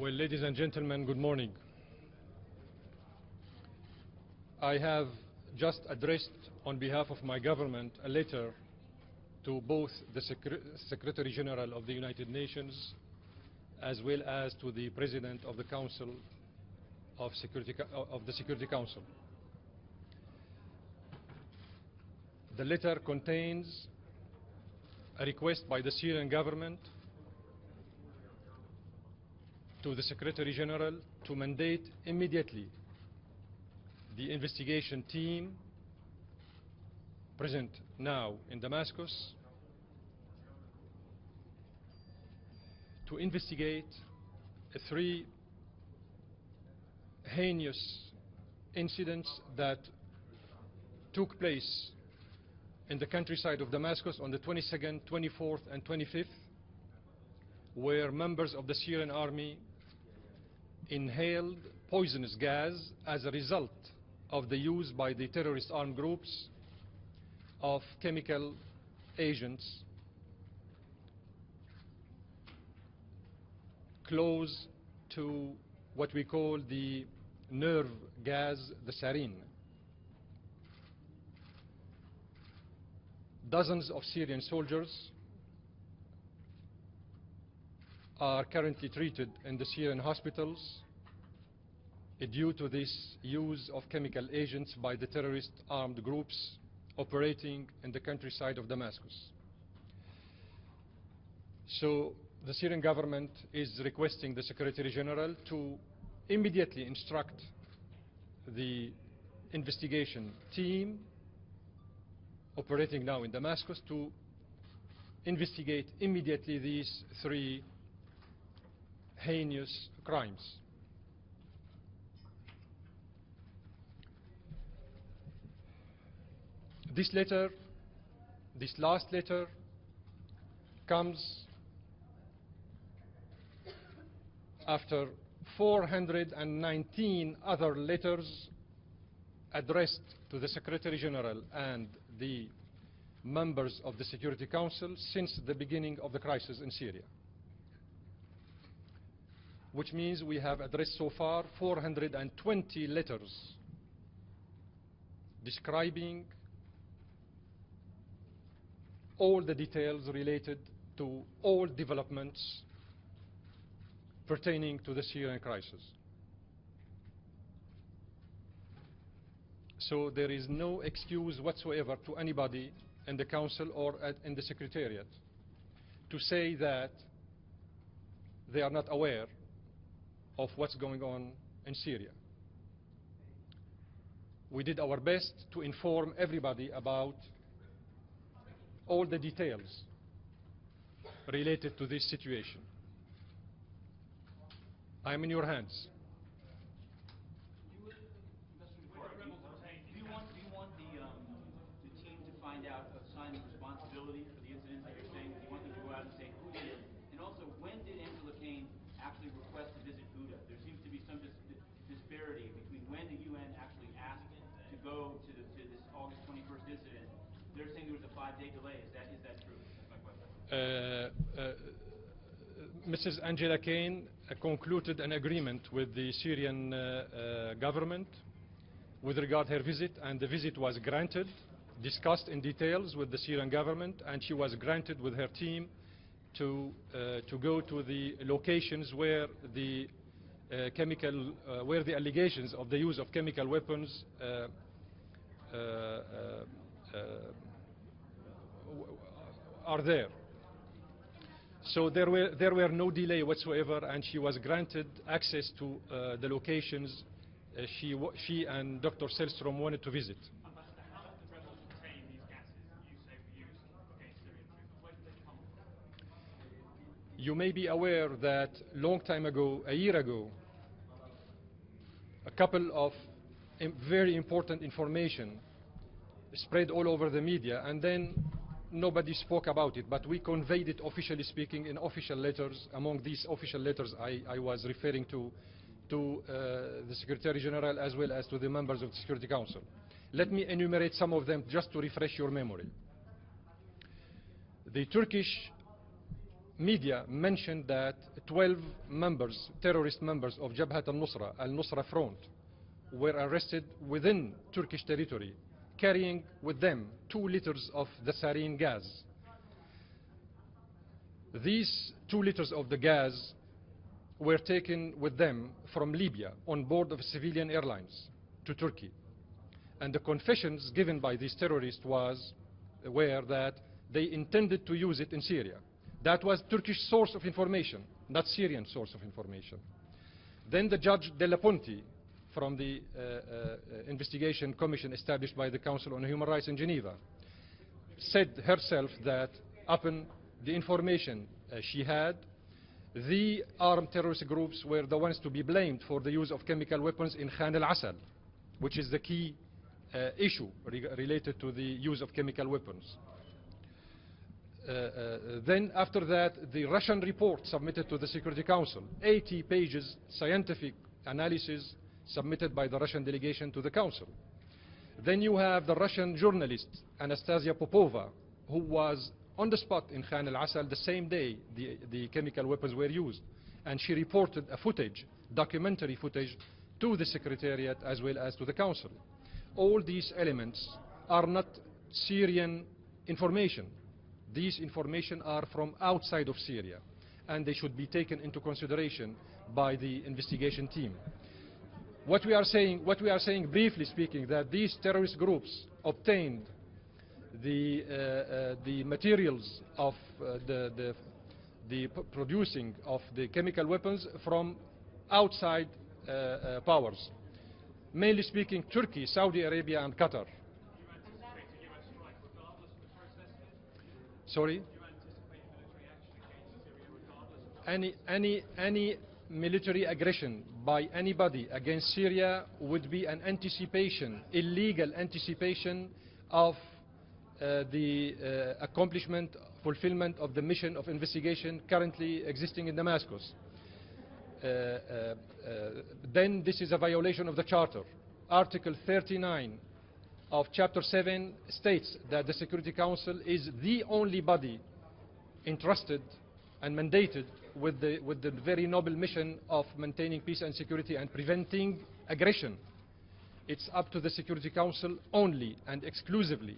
Well, ladies and gentlemen, good morning. I have just addressed on behalf of my government a letter to both the Secretary General of the United Nations as well as to the President of the Council of the Security Council. The letter contains a request by the Syrian government to the Secretary General to mandate immediately the investigation team present now in Damascus to investigate 3 heinous incidents that took place in the countryside of Damascus on the 22nd, 24th and 25th, where members of the Syrian army inhaled poisonous gas as a result of the use by the terrorist armed groups of chemical agents close to what we call the nerve gas, the sarin. Dozens of Syrian soldiers are currently treated in the Syrian hospitals due to this use of chemical agents by the terrorist armed groups operating in the countryside of Damascus. So the Syrian government is requesting the Secretary General to immediately instruct the investigation team operating now in Damascus to investigate immediately these 3 heinous crimes. This letter, this last letter, comes after 419 other letters addressed to the Secretary General and the members of the Security Council since the beginning of the crisis in Syria, which means we have addressed so far 420 letters describing all the details related to all developments pertaining to the Syrian crisis. So there is no excuse whatsoever to anybody in the Council or in the Secretariat to say that they are not aware of what's going on in Syria. We did our best to inform everybody about all the details related to this situation. I am in your hands. Do you want the team to find out, assign responsibility for the incidents that you're saying? Do you want them to go out and say who did it? And also, when did Angela Kane actually request to visit Ghouta? There seems to be some disparity between when the UN actually asked to go to this August 21st incident. They're saying there was a 5-day delay. Is that true? That's my question. Mrs. Angela Kane concluded an agreement with the Syrian government with regard to her visit, and the visit was granted, discussed in details with the Syrian government, and she was granted with her team to go to the locations where the where the allegations of the use of chemical weapons are there. So there were no delay whatsoever, and she was granted access to the locations she and Dr. Selstrom wanted to visit. Ambassador, how did the rebels obtain these gases you say were used against Syrian troops? Where did they come from? You may be aware that long time ago, a year ago, a couple of very important information spread all over the media, and then nobody spoke about it, but we conveyed it, officially speaking, in official letters. Among these official letters I was referring to the Secretary General as well as to the members of the Security Council. Let me enumerate some of them just to refresh your memory. The Turkish media mentioned that 12 members, terrorist members of Jabhat al-Nusra Front were arrested within Turkish territory, carrying with them 2 liters of the sarin gas. These 2 liters of the gas were taken with them from Libya on board of civilian airlines to Turkey. And the confessions given by these terrorists were that they intended to use it in Syria. That was Turkish source of information, not Syrian source of information. Then the Judge Della Ponte from the investigation commission established by the Council on Human Rights in Geneva said herself that upon the information she had, the armed terrorist groups were the ones to be blamed for the use of chemical weapons in Khan al-Asal, which is the key issue related to the use of chemical weapons. Then after that, the Russian report submitted to the Security Council, 80 pages scientific analysis submitted by the Russian delegation to the Council. Then you have the Russian journalist Anastasia Popova, who was on the spot in Khan al-Asal the same day the chemical weapons were used, and she reported a footage, documentary footage, to the Secretariat as well as to the Council. All these elements are not Syrian information. These information are from outside of Syria, and they should be taken into consideration by the investigation team. What we are saying briefly speaking, that these terrorist groups obtained the materials of the producing of the chemical weapons from outside powers, mainly speaking Turkey, Saudi Arabia and Qatar. Sorry? Any military aggression by anybody against Syria would be an anticipation, illegal anticipation of the accomplishment, fulfillment of the mission of investigation currently existing in Damascus. Then this is a violation of the Charter. Article 39 of Chapter 7 states that the Security Council is the only body entrusted and mandated with the very noble mission of maintaining peace and security and preventing aggression. It's up to the Security Council only and exclusively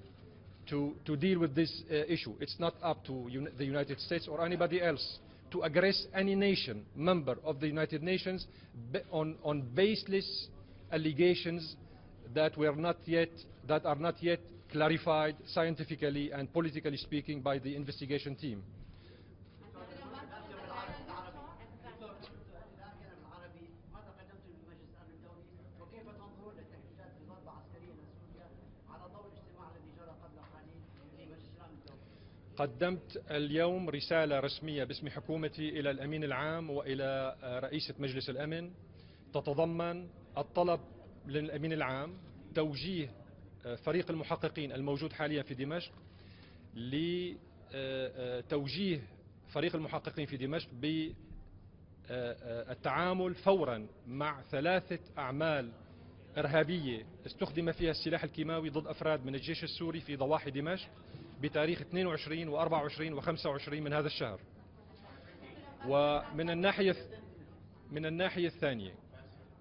to deal with this issue. It's not up to the United States or anybody else to aggress any nation, member of the United Nations, on baseless allegations that are not yet clarified scientifically and politically speaking by the investigation team. قدمت اليوم رسالة رسمية باسم حكومتي إلى الأمين العام وإلى رئيسة مجلس الأمن تتضمن الطلب للأمين العام توجيه فريق المحققين الموجود حاليا في دمشق لتوجيه فريق المحققين في دمشق بالتعامل فورا مع 3 أعمال إرهابية استخدم فيها السلاح الكيماوي ضد أفراد من الجيش السوري في ضواحي دمشق بتاريخ 22 و24 و25 من هذا الشهر. ومن الناحية الثانية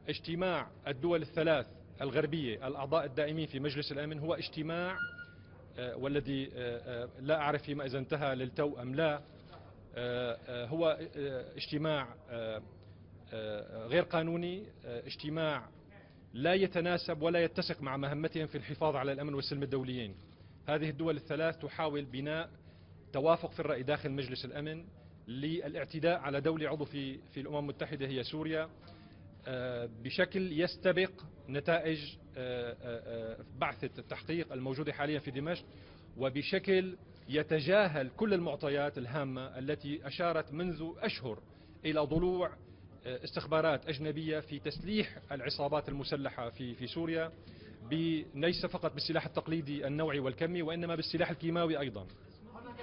اجتماع الدول الثلاث الغربية الأعضاء الدائمين في مجلس الأمن هو اجتماع والذي لا أعرف فيما إذا انتهى للتو أم لا، هو اجتماع غير قانوني، اجتماع لا يتناسب ولا يتسق مع مهمتهم في الحفاظ على الأمن والسلم الدوليين. هذه الدول الثلاث تحاول بناء توافق في الرأي داخل مجلس الأمن للاعتداء على دولة عضو في الأمم المتحدة هي سوريا بشكل يستبق نتائج بعثة التحقيق الموجودة حاليا في دمشق، وبشكل يتجاهل كل المعطيات الهامة التي أشارت منذ أشهر إلى ضلوع استخبارات أجنبية في تسليح العصابات المسلحة في سوريا، ليس فقط بالسلاح التقليدي النوعي والكمي وإنما بالسلاح الكيماوي أيضا. هناك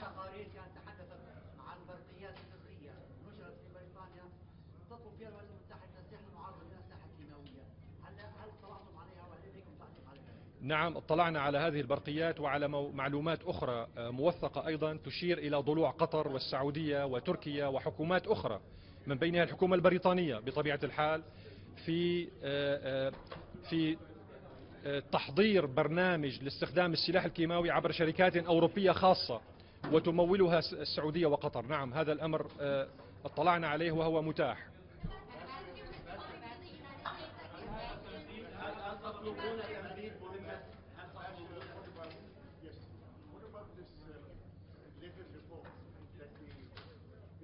تقارير كانت تحدثت عن برقيات سرية نشرت في بريطانيا تطلب فيها الولايات المتحدة تسليح المعارضة من الأسلحة الكيماوية، هل اطلعتم عليها وهل لديكم تعليق عليها؟ نعم، اطلعنا على هذه البرقيات وعلى معلومات أخرى موثقة أيضا تشير إلى ضلوع قطر والسعودية وتركيا وحكومات أخرى من بينها الحكومة البريطانية بطبيعة الحال في تحضير برنامج لاستخدام السلاح الكيماوي عبر شركات أوروبية خاصة وتمولها السعودية وقطر. نعم، هذا الأمر اطلعنا عليه وهو متاح.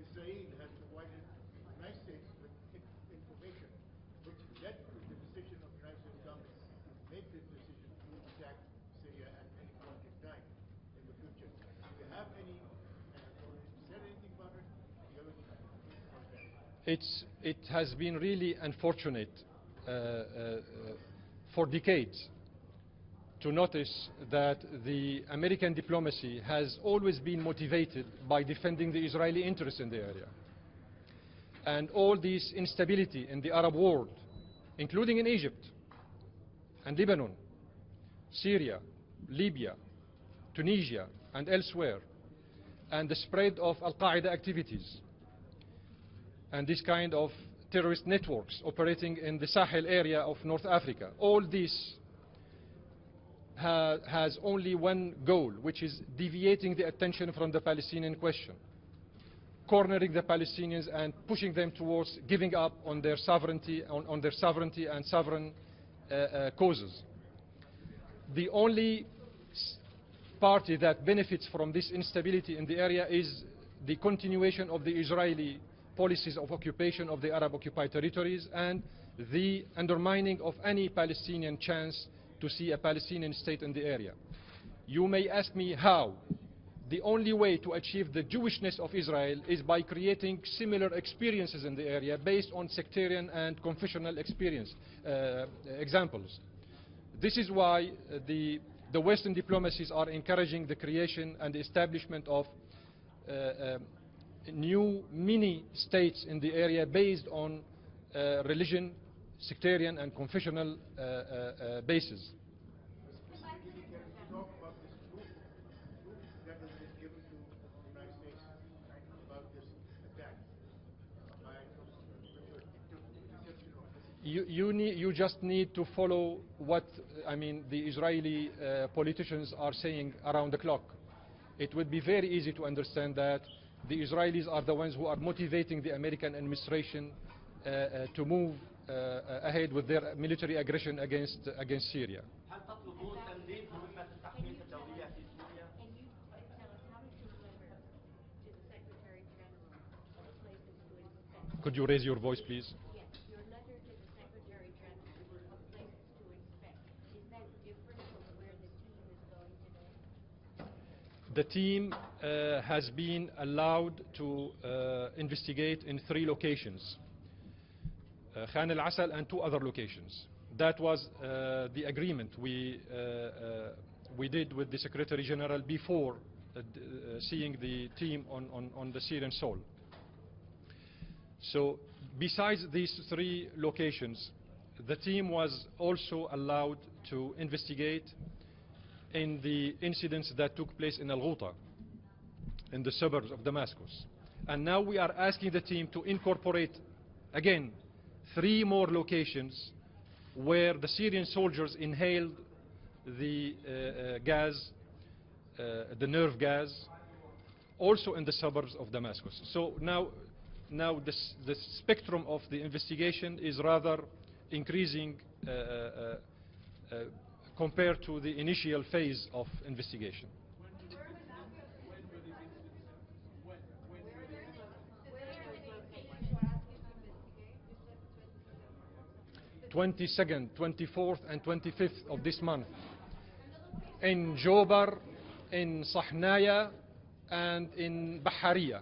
Israel has provided the United States with information which led to the decision of the United States government to make this decision to attack Syria at any point in time in the future. Do you have any, said anything about it? Do you have any about that? It has been really unfortunate for decades to notice that the American diplomacy has always been motivated by defending the Israeli interests in the area. And all this instability in the Arab world, including in Egypt and Lebanon, Syria, Libya, Tunisia, and elsewhere, and the spread of Al-Qaeda activities, and this kind of terrorist networks operating in the Sahel area of North Africa, all this has only one goal, which is deviating the attention from the Palestinian question, cornering the Palestinians and pushing them towards giving up on their sovereignty, on their sovereignty and sovereign causes. The only party that benefits from this instability in the area is the continuation of the Israeli policies of occupation of the Arab-occupied territories and the undermining of any Palestinian chance to see a Palestinian state in the area. You may ask me how. The only way to achieve the Jewishness of Israel is by creating similar experiences in the area based on sectarian and confessional examples. This is why the Western diplomacies are encouraging the creation and the establishment of new mini-states in the area based on religion, sectarian and confessional basis. Specifically, can you talk about this proof that has been given to the United States about this attack by interception of You just need to follow what the Israeli politicians are saying around the clock. It would be very easy to understand that the Israelis are the ones who are motivating the American administration to move ahead with their military aggression against Syria. هل تطلبون تمديد مهمة التحقيق الدولية في سوريا؟ Can you tell us how is your letter to the Secretary General of places to inspect? Could you raise your voice, please? Yes, your letter to the Secretary General of places to inspect. Is that different from where the team is going today? The team has been allowed to investigate in 3 locations. Khan al-Asal and 2 other locations. That was the agreement we did with the Secretary General before seeing the team on the Syrian soil. So besides these 3 locations, the team was also allowed to investigate in the incidents that took place in Al-Ghouta, in the suburbs of Damascus. And now we are asking the team to incorporate again 3 more locations where the Syrian soldiers inhaled the gas, the nerve gas, also in the suburbs of Damascus. So now the spectrum of the investigation is rather increasing compared to the initial phase of investigation. 22nd, 24th and 25th of this month in Jobar, in Sahnaya and in Bahariya.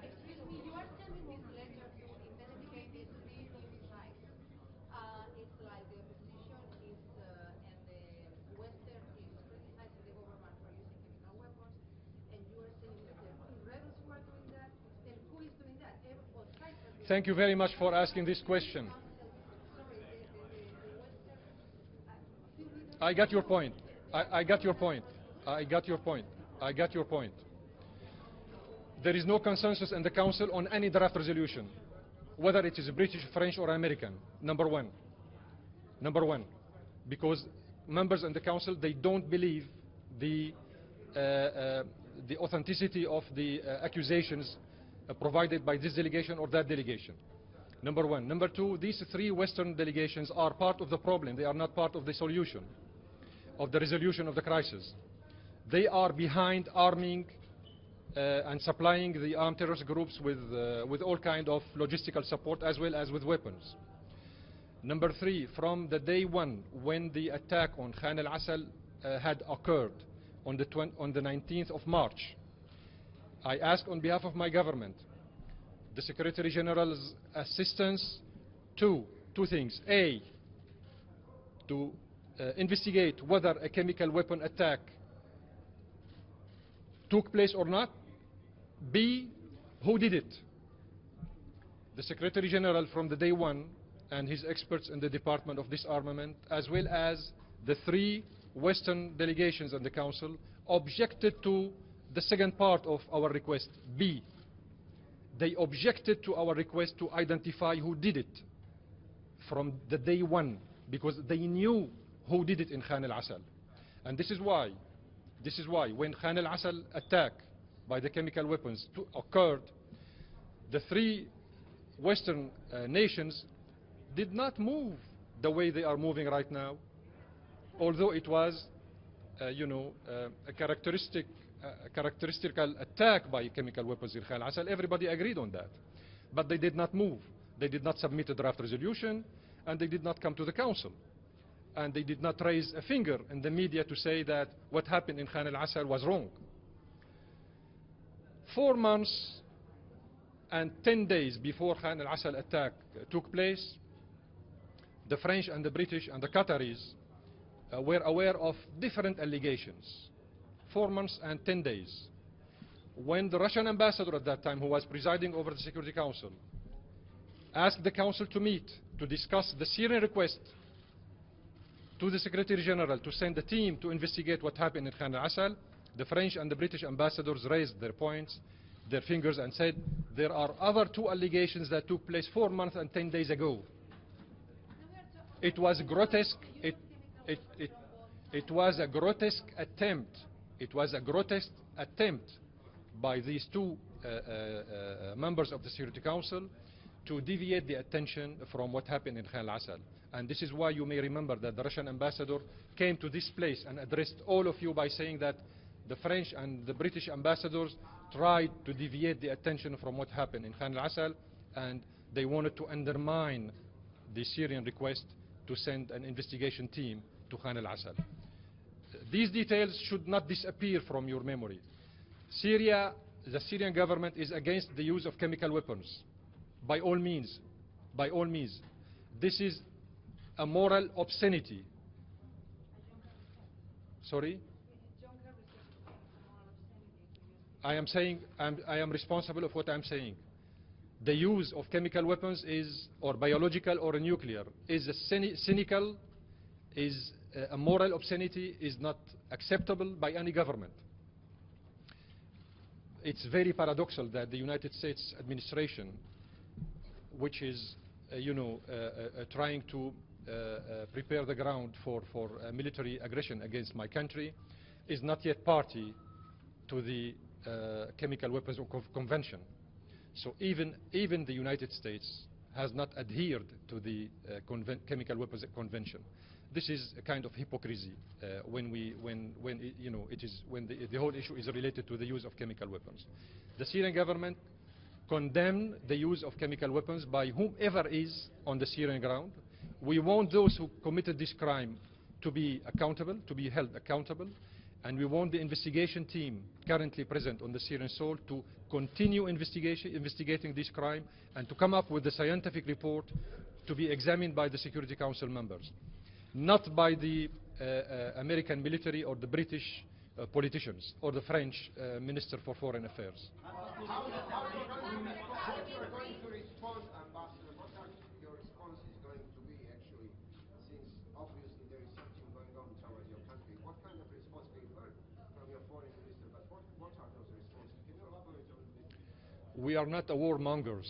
Excuse me, you are sending this letter to investigate these 3 new sites. It's like the opposition is and the Western is criticizing the government for using chemical weapons, and you are saying that there are rebels who are doing that, and who is doing that? Both sides are doing Thank you very much for asking this question. Sorry, the Western, few leaders I got your point. I got your point. I got your point. I got your point. There is no consensus in the Council on any draft resolution, whether it is British, French, or American. Number one. Number one. Because members in the Council, they don't believe the authenticity of the accusations provided by this delegation or that delegation. Number one. Number two, these three Western delegations are part of the problem. They are not part of the solution, of the resolution of the crisis. They are behind arming and supplying the armed terrorist groups with all kind of logistical support as well as with weapons. Number three, from the day one when the attack on Khan al-Assal had occurred on the 19th of March, I asked on behalf of my government, the Secretary General's assistance, two things. A, to investigate whether a chemical weapon attack took place or not. B, who did it? The Secretary General from the day one and his experts in the Department of Disarmament, as well as the three Western delegations in the Council, objected to the second part of our request, B. They objected to our request to identify who did it from the day one, because they knew who did it in Khan al-Assal. And this is why when Khan al-Assal attack by the chemical weapons occurred, the three Western nations did not move the way they are moving right now, although it was a characteristical attack by chemical weapons in Khan al-Assal. Everybody agreed on that. But they did not move. They did not submit a draft resolution, and they did not come to the Council. And they did not raise a finger in the media to say that what happened in Khan al-Assal was wrong. 4 months and 10 days before Khan al-Assal attack took place, the French and the British and the Qataris were aware of different allegations. 4 months and 10 days. When the Russian ambassador at that time, who was presiding over the Security Council, asked the Council to meet to discuss the Syrian request to the Secretary General to send a team to investigate what happened in Khan al-Assal, the French and the British ambassadors raised their points, their fingers, and said there are other 2 allegations that took place 4 months and 10 days ago. It was grotesque. It was a grotesque attempt. It was a grotesque attempt by these 2 members of the Security Council to deviate the attention from what happened in Khan al-Assal. And this is why you may remember that the Russian ambassador came to this place and addressed all of you by saying that the French and the British ambassadors tried to deviate the attention from what happened in Khan al-Assal, and they wanted to undermine the Syrian request to send an investigation team to Khan al-Assal. These details should not disappear from your memory. Syria, the Syrian government is against the use of chemical weapons. By all means. By all means. This is a moral obscenity. Sorry? I am saying, I am responsible of what I'm saying. The use of chemical weapons is, or biological or nuclear, is a cynical, is a moral obscenity, is not acceptable by any government. It's very paradoxical that the United States administration, which is, trying to prepare the ground for military aggression against my country, is not yet party to the Chemical Weapons Convention. So even the United States has not adhered to the Chemical Weapons Convention. This is a kind of hypocrisy when the whole issue is related to the use of chemical weapons. The Syrian government condemned the use of chemical weapons by whomever is on the Syrian ground. We want those who committed this crime to be accountable, to be held accountable, and we want the investigation team currently present on the Syrian soil to continue investigating this crime and to come up with a scientific report to be examined by the Security Council members, not by the American military or the British politicians or the French Minister for Foreign Affairs. How you are going to respond, Ambassador? What are your responses going to be, actually, since obviously there is something going on with our We are not a warmongers.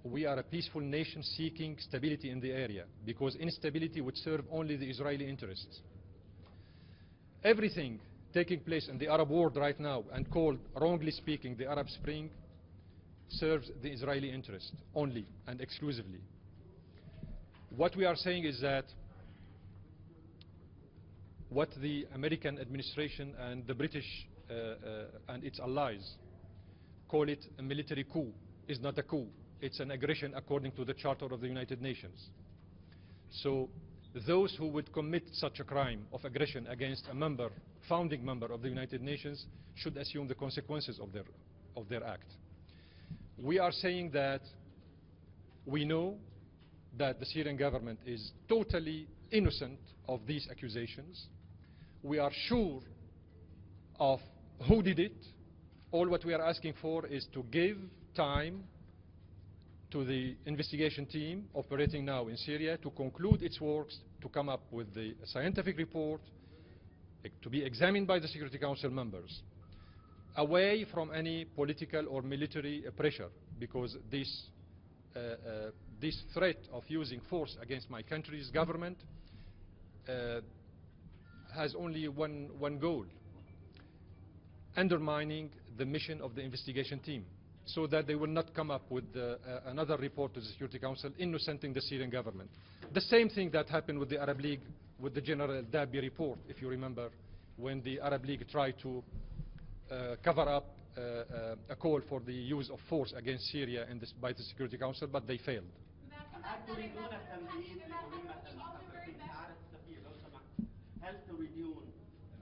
We are a peaceful nation seeking stability in the area, because instability would serve only the Israeli interests. Everything taking place in the Arab world right now, and called, wrongly speaking, the Arab Spring, serves the Israeli interest only and exclusively. What we are saying is that what the American administration and the British and its allies call it a military coup is not a coup. It's an aggression according to the Charter of the United Nations. So those who would commit such a crime of aggression against a founding member of the United Nations should assume the consequences of their act. We are saying that we know that the Syrian government is totally innocent of these accusations. We are sure of who did it. All what we are asking for is to give time to the investigation team operating now in Syria to conclude its works, to come up with the scientific report, to be examined by the Security Council members, away from any political or military pressure, because this threat of using force against my country's government has only one goal: undermining the mission of the investigation team, so that they will not come up with another report to the Security Council innocenting the Syrian government. The same thing that happened with the Arab League, with the General Dabi report, if you remember, when the Arab League tried to cover up a call for the use of force against Syria by the Security Council, but they failed. هل تريدون تمديد مهمة المحققين؟ سعادة السفير لو سمحت، هل تريدون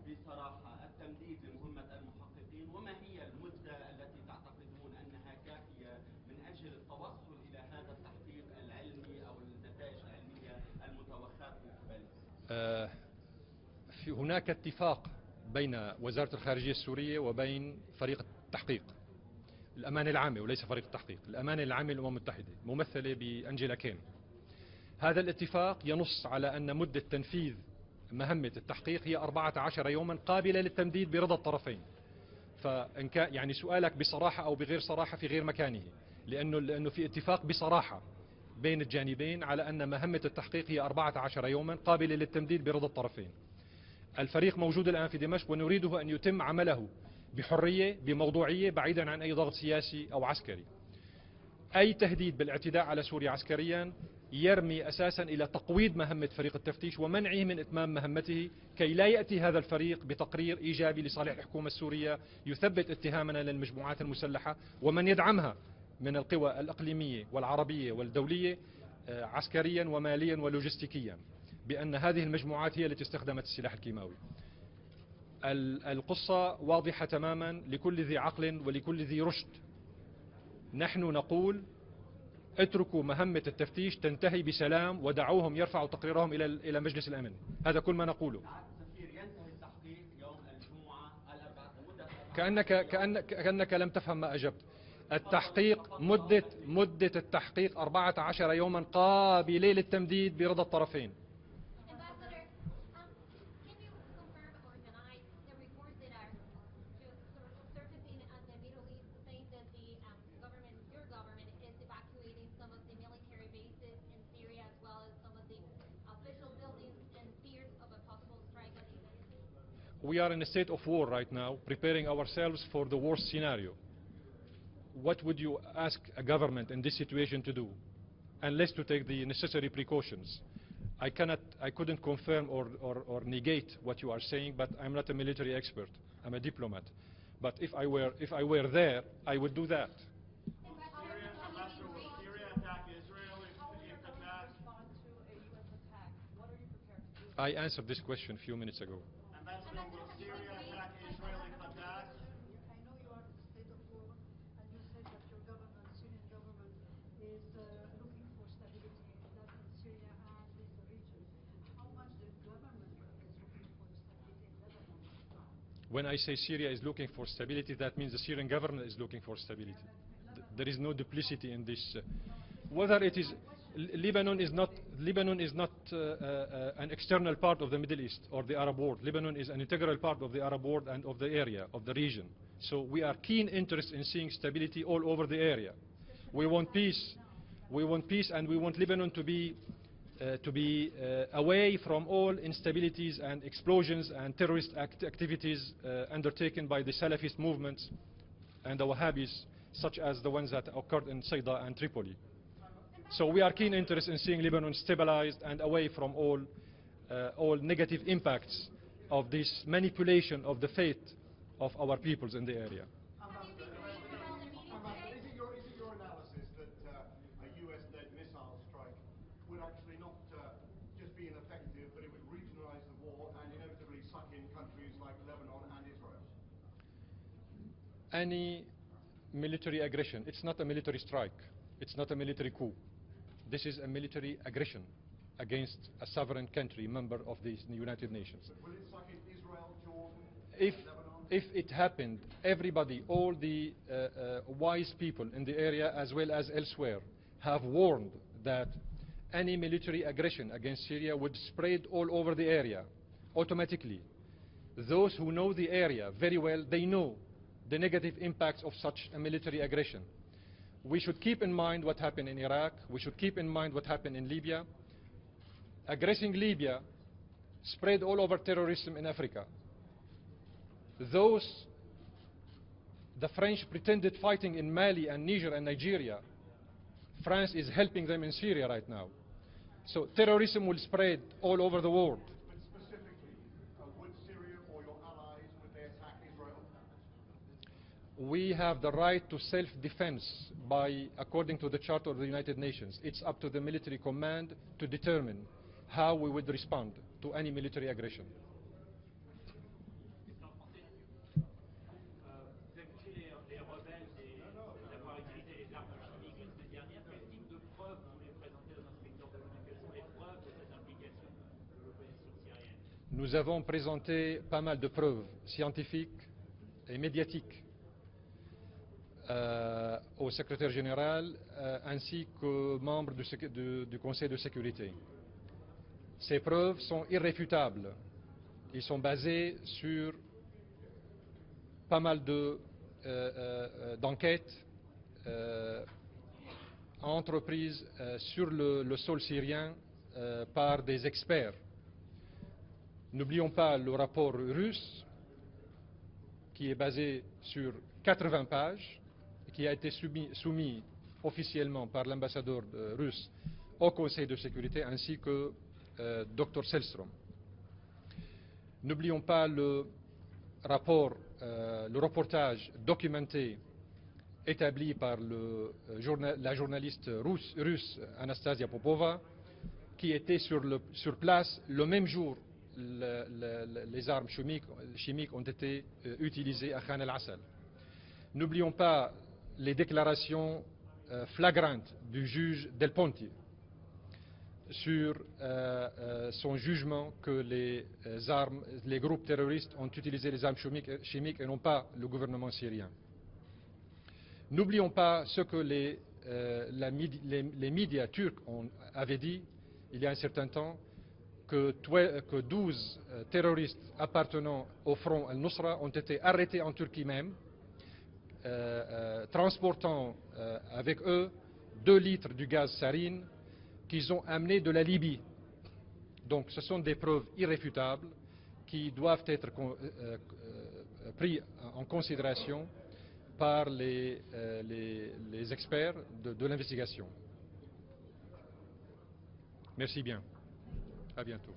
بصراحة التمديد لمهمة المحققين؟ وما هي المدة التي تعتقدون أنها كافية من أجل التوصل إلى هذا التحقيق العلمي أو النتائج العلمية المتوخاة من قبل؟ هناك اتفاق بين وزارة الخارجية السورية وبين فريق التحقيق، الأمانة العامة وليس فريق التحقيق، الأمانة العامة للأمم المتحدة ممثلة بأنجيلا كين. هذا الاتفاق ينص على أن مدة تنفيذ مهمة التحقيق هي 14 يوما قابلة للتمديد برضا الطرفين. فإن كان يعني سؤالك بصراحة أو بغير صراحة في غير مكانه، لأنه في اتفاق بصراحة بين الجانبين على أن مهمة التحقيق هي 14 يوما قابلة للتمديد برضا الطرفين. الفريق موجود الآن في دمشق، ونريده أن يتم عمله بحرية بموضوعية بعيدا عن أي ضغط سياسي أو عسكري. أي تهديد بالاعتداء على سوريا عسكريا يرمي أساسا إلى تقويض مهمة فريق التفتيش ومنعه من إتمام مهمته، كي لا يأتي هذا الفريق بتقرير إيجابي لصالح الحكومة السورية يثبت اتهامنا للمجموعات المسلحة ومن يدعمها من القوى الإقليمية والعربية والدولية عسكريا وماليا ولوجستيكيا، بأن هذه المجموعات هي التي استخدمت السلاح الكيماوي. القصة واضحة تماما لكل ذي عقل ولكل ذي رشد. نحن نقول اتركوا مهمة التفتيش تنتهي بسلام ودعوهم يرفعوا تقريرهم إلى مجلس الأمن. هذا كل ما نقوله. ينتهي التحقيق يوم الجمعة الأربعاء. كأنك لم تفهم ما أجبت. التحقيق مدة التحقيق 14 يوما قابلة للتمديد برضا الطرفين. We are in a state of war right now, preparing ourselves for the worst scenario. What would you ask a government in this situation to do, unless to take the necessary precautions? I couldn't confirm or negate what you are saying, but I'm not a military expert. I'm a diplomat. But if I were there, I would do that. I answered this question a few minutes ago. Ambassador, will Syria attack Israel in Qatar? I know you are in a state of war, and you said that your government, Syrian government, is looking for stability in Syria and in the region. How much the government is looking for stability in Lebanon? When I say Syria is looking for stability, that means the Syrian government is looking for stability. There is no duplicity in this. Whether it is... Lebanon is not an external part of the Middle East or the Arab world. Lebanon is an integral part of the Arab world and of the area, of the region. So we are keen interest in seeing stability all over the area. We want peace. We want peace, and we want Lebanon to be away from all instabilities and explosions and terrorist activities undertaken by the Salafist movements and the Wahhabis, such as the ones that occurred in Sayda and Tripoli. So we are keen interest in seeing Lebanon stabilized and away from all negative impacts of this manipulation of the fate of our peoples in the area. Ambassador, is it your analysis that a US-led missile strike would actually not just be ineffective, but it would regionalize the war and inevitably suck in countries like Lebanon and Israel? Any military aggression, it's not a military strike, it's not a military coup. This is a military aggression against a sovereign country, member of the United Nations. But will it suck in Israel, Jordan, Lebanon? If it happened, everybody, all the wise people in the area as well as elsewhere, have warned that any military aggression against Syria would spread all over the area automatically. Those who know the area very well, they know the negative impacts of such a military aggression. We should keep in mind what happened in Iraq. We should keep in mind what happened in Libya. Aggressing Libya spread all over terrorism in Africa. The French pretended fighting in Mali and Niger and Nigeria, France is helping them in Syria right now. So terrorism will spread all over the world. But specifically, would Syria or your allies, would they attack Israel? We have the right to self-defense according to the Charter of the United Nations. It's up to the military command to determine how we would respond to any military aggression. Vous accusez les rebelles d'avoir utilisé les armes chimiques la semaine dernière. Quel type de preuves vous voulez présenter aux inspecteurs de l'ONU? Quelles sont les preuves de cette implication de l'opposition syrienne? Nous avons présenté pas mal de preuves scientifiques et médiatiques au secrétaire général ainsi qu'aux membres du Conseil de sécurité. Ces preuves sont irréfutables. Ils sont basés sur pas mal d'enquêtes entreprises sur le sol syrien par des experts. N'oublions pas le rapport russe qui est basé sur 80 pages, qui a été soumis officiellement par l'ambassadeur russe au Conseil de sécurité ainsi que Dr Selstrom. N'oublions pas le reportage documenté établi par la journaliste russe Anastasia Popova, qui était sur place le même jour les armes chimiques ont été utilisées à Khan el-Assal. N'oublions pas les déclarations flagrantes du juge Del Ponte sur son jugement que les groupes terroristes ont utilisé les armes chimiques et non pas le gouvernement syrien. N'oublions pas ce que les médias turcs avaient dit il y a un certain temps, que 12 terroristes appartenant au Front al-Nusra ont été arrêtés en Turquie même, transportant avec eux 2 litres du gaz sarin qu'ils ont amené de la Libye. Donc ce sont des preuves irréfutables qui doivent être prises en considération par les experts de l'investigation. Merci bien. À bientôt.